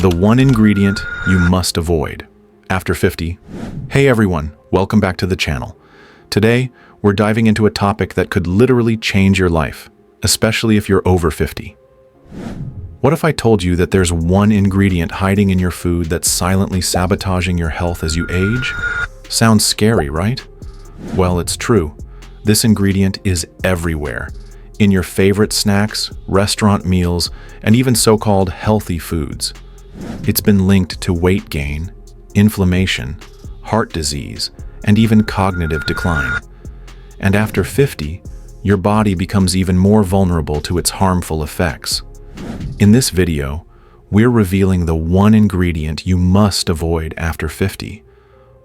The one ingredient you must avoid after 50. Hey everyone, welcome back to the channel. Today, we're diving into a topic that could literally change your life, especially if you're over 50. What if I told you that there's one ingredient hiding in your food that's silently sabotaging your health as you age? Sounds scary, right? Well, it's true. This ingredient is everywhere. In your favorite snacks, restaurant meals, and even so-called healthy foods. It's been linked to weight gain, inflammation, heart disease, and even cognitive decline. And after 50, your body becomes even more vulnerable to its harmful effects. In this video, we're revealing the one ingredient you must avoid after 50,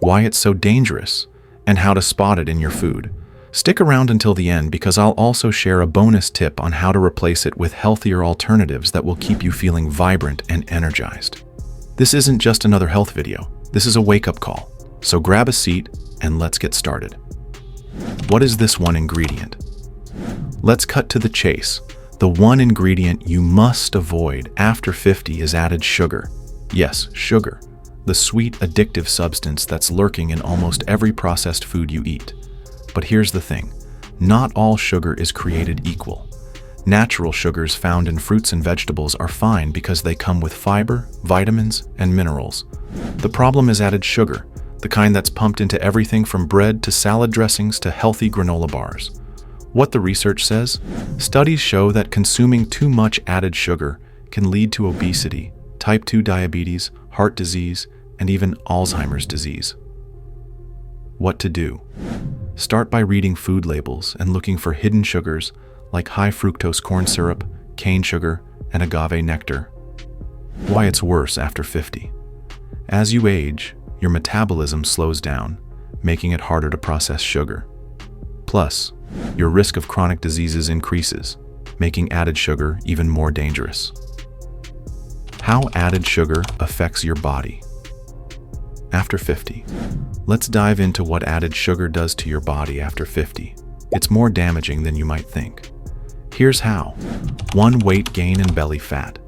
why it's so dangerous, and how to spot it in your food. Stick around until the end because I'll also share a bonus tip on how to replace it with healthier alternatives that will keep you feeling vibrant and energized. This isn't just another health video, this is a wake-up call. So grab a seat and let's get started. What is this one ingredient? Let's cut to the chase. The one ingredient you must avoid after 50 is added sugar. Yes, sugar, the sweet, addictive substance that's lurking in almost every processed food you eat. But here's the thing, not all sugar is created equal. Natural sugars found in fruits and vegetables are fine because they come with fiber, vitamins, and minerals. The problem is added sugar, the kind that's pumped into everything from bread to salad dressings to healthy granola bars. What the research says? Studies show that consuming too much added sugar can lead to obesity, type 2 diabetes, heart disease, and even Alzheimer's disease. What to do? Start by reading food labels and looking for hidden sugars like high fructose corn syrup, cane sugar, and agave nectar. Why it's worse after 50. As you age, your metabolism slows down, making it harder to process sugar. Plus, your risk of chronic diseases increases, making added sugar even more dangerous. How added sugar affects your body. After 50. Let's dive into what added sugar does to your body after 50. It's more damaging than you might think. Here's how. 1. Weight gain and belly fat.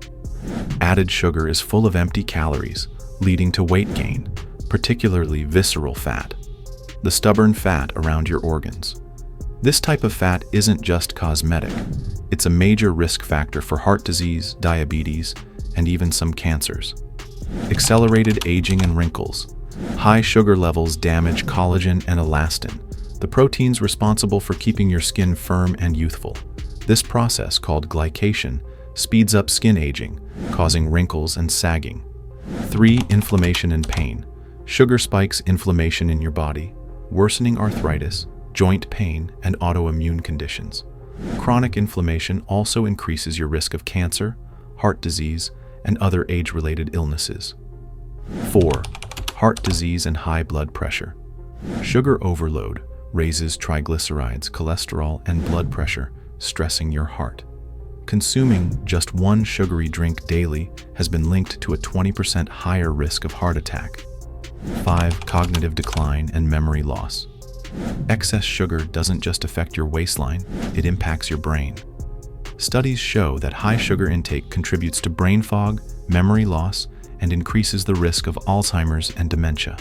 Added sugar is full of empty calories, leading to weight gain, particularly visceral fat, the stubborn fat around your organs. This type of fat isn't just cosmetic. It's a major risk factor for heart disease, diabetes, and even some cancers. Accelerated aging and wrinkles. High sugar levels damage collagen and elastin, the proteins responsible for keeping your skin firm and youthful. This process, called glycation, speeds up skin aging, causing wrinkles and sagging. 3. Inflammation and pain. Sugar spikes inflammation in your body, worsening arthritis, joint pain, and autoimmune conditions. Chronic inflammation also increases your risk of cancer, heart disease, and other age-related illnesses. 4. Heart disease and high blood pressure. Sugar overload raises triglycerides, cholesterol, and blood pressure, stressing your heart. Consuming just one sugary drink daily has been linked to a 20% higher risk of heart attack. 5. Cognitive decline and memory loss. Excess sugar doesn't just affect your waistline, it impacts your brain. Studies show that high sugar intake contributes to brain fog, memory loss, and increases the risk of Alzheimer's and dementia.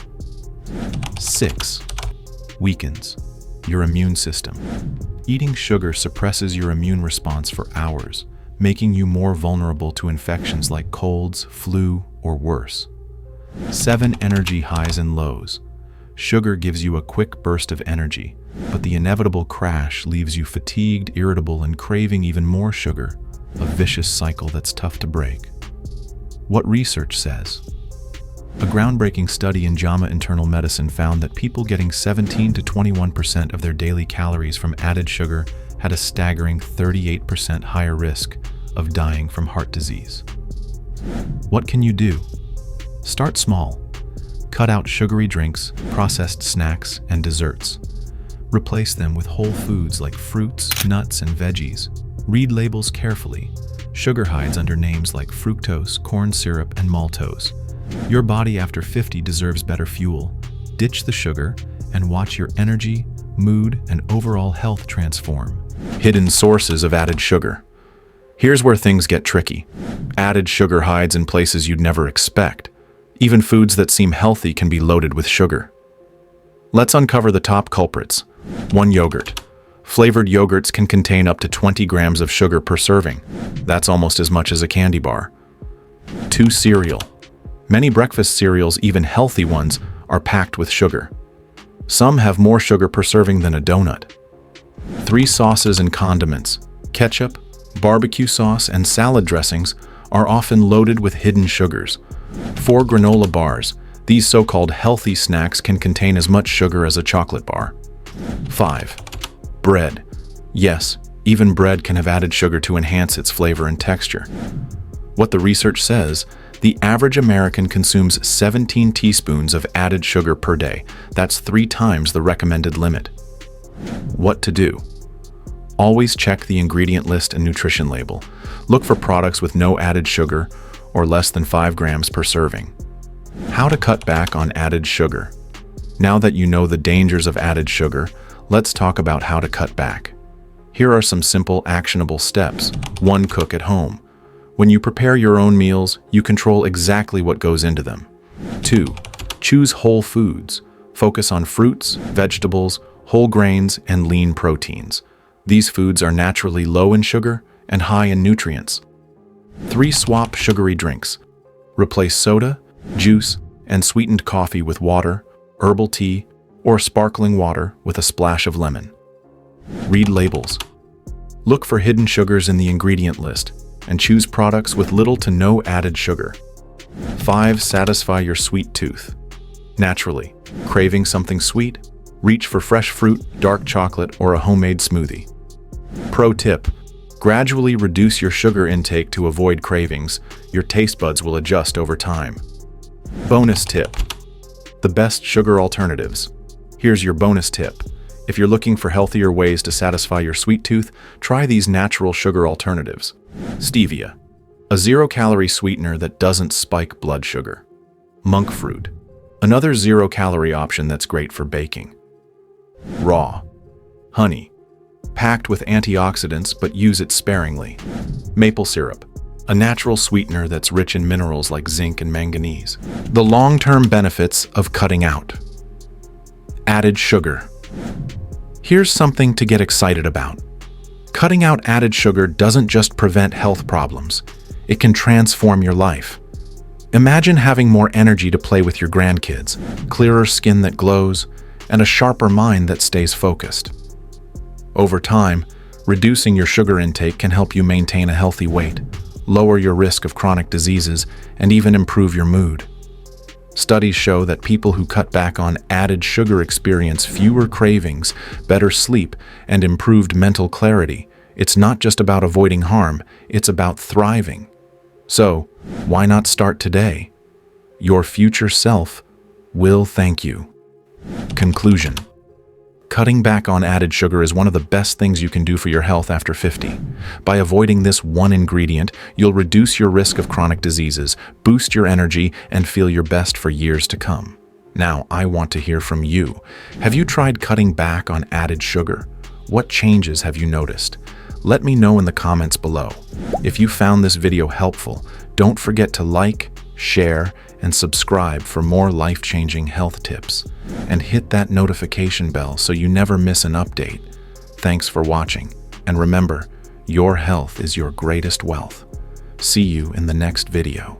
6. Weakens your immune system. Eating sugar suppresses your immune response for hours, making you more vulnerable to infections like colds, flu, or worse. 7. Energy highs and lows. Sugar gives you a quick burst of energy, but the inevitable crash leaves you fatigued, irritable, and craving even more sugar, a vicious cycle that's tough to break. What research says? A groundbreaking study in JAMA Internal Medicine found that people getting 17 to 21% of their daily calories from added sugar had a staggering 38% higher risk of dying from heart disease. What can you do? Start small. Cut out sugary drinks, processed snacks, and desserts. Replace them with whole foods like fruits, nuts, and veggies. Read labels carefully. Sugar hides under names like fructose, corn syrup, and maltose. Your body after 50 deserves better fuel. Ditch the sugar and watch your energy, mood, and overall health transform. Hidden sources of added sugar. Here's where things get tricky. Added sugar hides in places you'd never expect. Even foods that seem healthy can be loaded with sugar. Let's uncover the top culprits. 1. Yogurt. Flavored yogurts can contain up to 20 grams of sugar per serving. That's almost as much as a candy bar. 2. Cereal. Many breakfast cereals, even healthy ones, are packed with sugar. Some have more sugar per serving than a donut. 3. Sauces and condiments. Ketchup, barbecue sauce, and salad dressings are often loaded with hidden sugars. 4. Granola bars. These so-called healthy snacks can contain as much sugar as a chocolate bar. 5. Bread. Yes, even bread can have added sugar to enhance its flavor and texture. What the research says, the average American consumes 17 teaspoons of added sugar per day. That's 3 times the recommended limit. What to do? Always check the ingredient list and nutrition label. Look for products with no added sugar or less than 5 grams per serving. How to cut back on added sugar? Now that you know the dangers of added sugar, let's talk about how to cut back. Here are some simple, actionable steps. 1. Cook at home. When you prepare your own meals, you control exactly what goes into them. 2. Choose whole foods. Focus on fruits, vegetables, whole grains, and lean proteins. These foods are naturally low in sugar and high in nutrients. 3. Swap sugary drinks. Replace soda, juice, and sweetened coffee with water, herbal tea, or sparkling water with a splash of lemon. Read labels. Look for hidden sugars in the ingredient list and choose products with little to no added sugar. 5. Satisfy your sweet tooth. Naturally, craving something sweet? Reach for fresh fruit, dark chocolate, or a homemade smoothie. Pro tip: gradually reduce your sugar intake to avoid cravings. Your taste buds will adjust over time. Bonus tip: the best sugar alternatives. Here's your bonus tip. If you're looking for healthier ways to satisfy your sweet tooth, try these natural sugar alternatives. Stevia, a 0-calorie sweetener that doesn't spike blood sugar. Monk fruit, another 0-calorie option that's great for baking. Raw honey, packed with antioxidants but use it sparingly. Maple syrup, a natural sweetener that's rich in minerals like zinc and manganese. The long-term benefits of cutting out. Added sugar. Here's something to get excited about. Cutting out added sugar doesn't just prevent health problems, it can transform your life. Imagine having more energy to play with your grandkids, clearer skin that glows, and a sharper mind that stays focused. Over time, reducing your sugar intake can help you maintain a healthy weight, lower your risk of chronic diseases, and even improve your mood. Studies show that people who cut back on added sugar experience fewer cravings, better sleep, and improved mental clarity. It's not just about avoiding harm, it's about thriving. So, why not start today? Your future self will thank you. Conclusion: cutting back on added sugar is one of the best things you can do for your health after 50. By avoiding this one ingredient, you'll reduce your risk of chronic diseases, boost your energy, and feel your best for years to come. Now, I want to hear from you. Have you tried cutting back on added sugar? What changes have you noticed? Let me know in the comments below. If you found this video helpful, don't forget to like, share, and subscribe for more life-changing health tips. And hit that notification bell so you never miss an update. Thanks for watching, and remember, your health is your greatest wealth. See you in the next video.